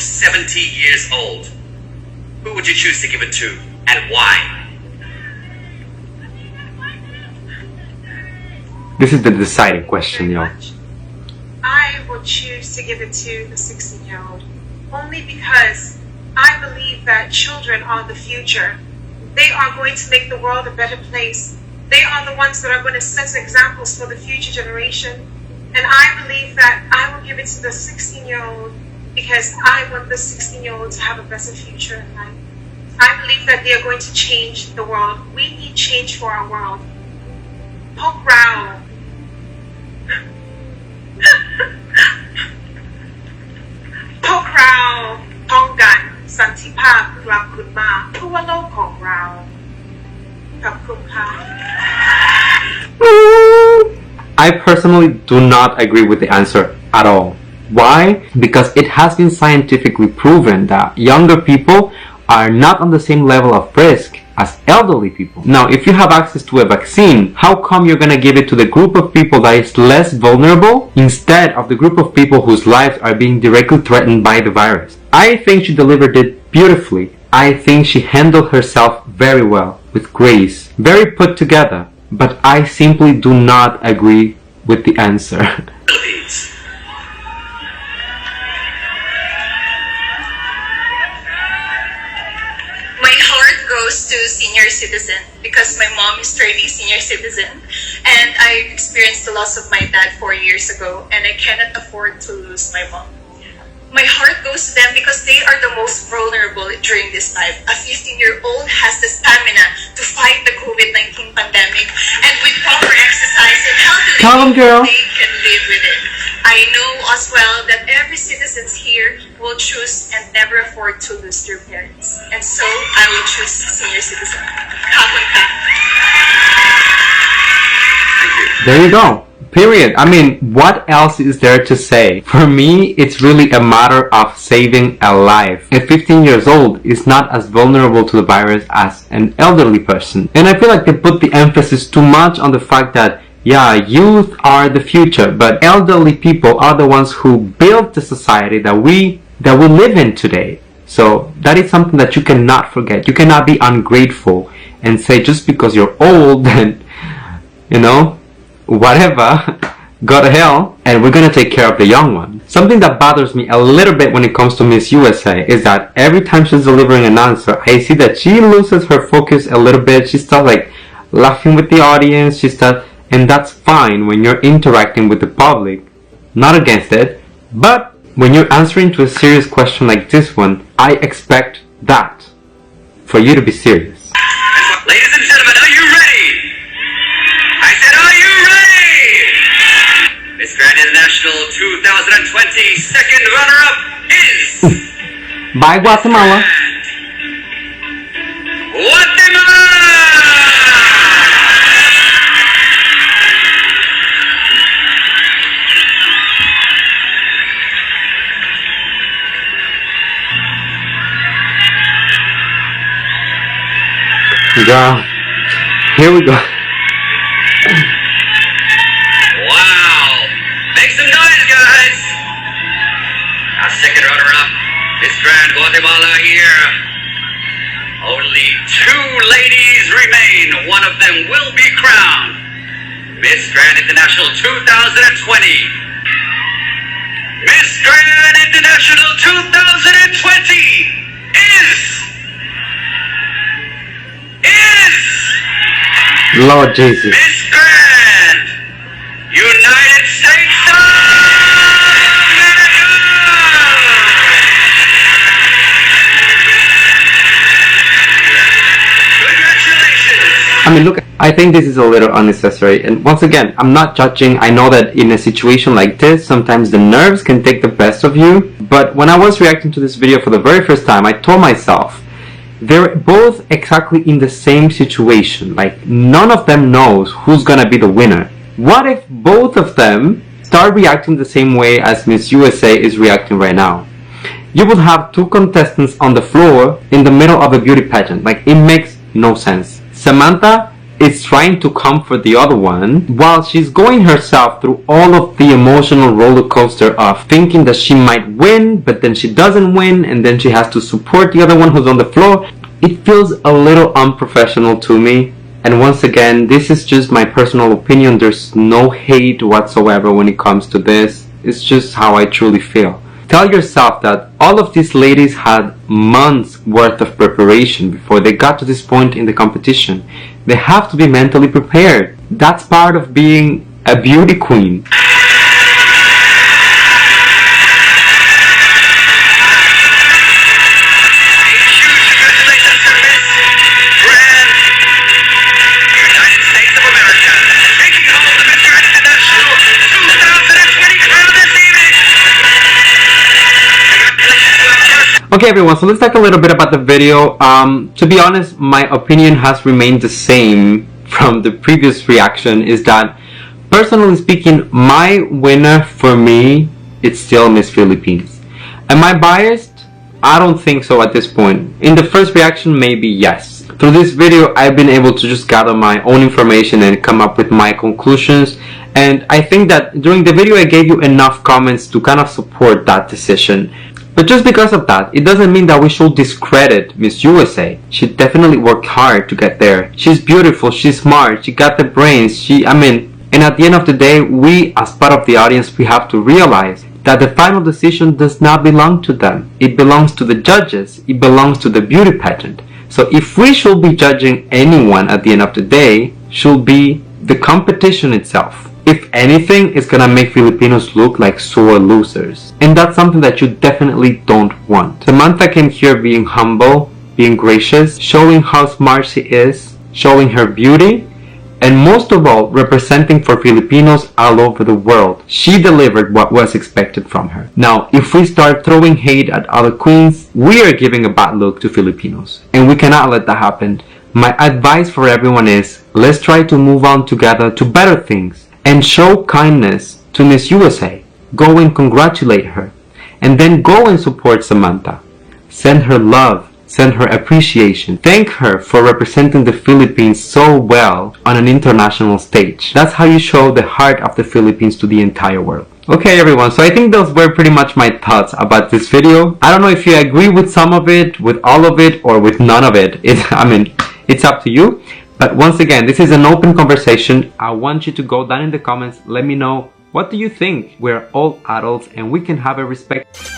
of 70 years old, who would you choose to give it to and why? This is the deciding question, y'all. I would choose to give it to the 16-year-old only because I believe that children are the future. They are going to make the world a better place. They are the ones that are going to set examples for the future generation. And I believe that I will give it to the 16-year-old because I want the 16-year-old to have a better future in life. I believe that they are going to change the world. We need change for our world. Pok Rao. Pok Rao Tongan Santipa Kulap Kunma Tuwalo Pok Rao. I personally do not agree with the answer at all. Why? Because it has been scientifically proven that younger people are not on the same level of risk as elderly people. Now, if you have access to a vaccine, how come you're gonna give it to the group of people that is less vulnerable instead of the group of people whose lives are being directly threatened by the virus? I think she delivered it beautifully. I think she handled herself very well, with grace, very put together, but I simply do not agree with the answer. My heart goes to senior citizen because my mom is turning senior citizen and I experienced the loss of my dad 4 years ago and I cannot afford to lose my mom. My heart goes to them because they are the most vulnerable during this time. A 15-year-old has the stamina to fight the COVID-19 pandemic, and with proper exercise and healthy living, they can live with it. I know as well that every citizen here will choose and never afford to lose their parents. And so, I will choose senior citizen. There you go. Period. I mean, what else is there to say? For me, it's really a matter of saving a life. A 15 years old is not as vulnerable to the virus as an elderly person. And I feel like they put the emphasis too much on the fact that, yeah, youth are the future, but elderly people are the ones who built the society that we live in today. So that is something that you cannot forget. You cannot be ungrateful and say just because you're old and, you know, whatever, go to hell, and we're gonna take care of the young one. Something that bothers me a little bit when it comes to Miss USA is that every time she's delivering an answer, I see that she loses her focus a little bit. She starts like laughing with the audience, and that's fine when you're interacting with the public, not against it, but when you're answering to a serious question like this one, I expect that, for you to be serious. Ladies and gentlemen, are you ready? I said, are you ready? Miss Grand International 2020 second runner-up is... Bye, Guatemala. Guatemala! Girl, here we go. Wow! Make some noise, guys! Our second runner-up, Miss Grand Guatemala here. Only 2 ladies remain. One of them will be crowned Miss Grand International 2020. Miss Grand International 2020 is... Lord Jesus. Miss Grand United States of America! Congratulations! I mean, look, I think this is a little unnecessary, and once again, I'm not judging. I know that in a situation like this, sometimes the nerves can take the best of you, but when I was reacting to this video for the very first time, I told myself, they're both exactly in the same situation. Like, none of them knows who's gonna be the winner. What if both of them start reacting the same way as Miss USA is reacting right now? You would have 2 contestants on the floor in the middle of a beauty pageant. Like, it makes no sense. Samantha is trying to comfort the other one while she's going herself through all of the emotional roller coaster of thinking that she might win, but then she doesn't win, and then she has to support the other one who's on the floor. It feels a little unprofessional to me. And once again, this is just my personal opinion. There's no hate whatsoever when it comes to this. It's just how I truly feel. Tell yourself that all of these ladies had months worth of preparation before they got to this point in the competition. They have to be mentally prepared. That's part of being a beauty queen. Okay everyone, so let's talk a little bit about the video. To be honest, my opinion has remained the same from the previous reaction, is that personally speaking, my winner for me, it's still Miss Philippines. Am I biased? I don't think so at this point. In the first reaction, maybe yes. Through this video, I've been able to just gather my own information and come up with my conclusions. And I think that during the video, I gave you enough comments to kind of support that decision. But just because of that, it doesn't mean that we should discredit Miss USA. She definitely worked hard to get there. She's beautiful, she's smart, she got the brains, and at the end of the day, we as part of the audience, we have to realize that the final decision does not belong to them. It belongs to the judges, it belongs to the beauty pageant. So if we should be judging anyone at the end of the day, should be the competition itself. If anything, it's gonna make Filipinos look like sore losers. And that's something that you definitely don't want. Samantha came here being humble, being gracious, showing how smart she is, showing her beauty, and most of all, representing for Filipinos all over the world. She delivered what was expected from her. Now, if we start throwing hate at other queens, we are giving a bad look to Filipinos. And we cannot let that happen. My advice for everyone is, let's try to move on together to better things. And show kindness to Miss USA. Go and congratulate her. And then go and support Samantha. Send her love. Send her appreciation. Thank her for representing the Philippines so well on an international stage. That's how you show the heart of the Philippines to the entire world. Okay everyone, so I think those were pretty much my thoughts about this video. I don't know if you agree with some of it, with all of it, or with none of it. It's up to you. But once again, this is an open conversation. I want you to go down in the comments. Let me know, what do you think? We're all adults and we can have a respect.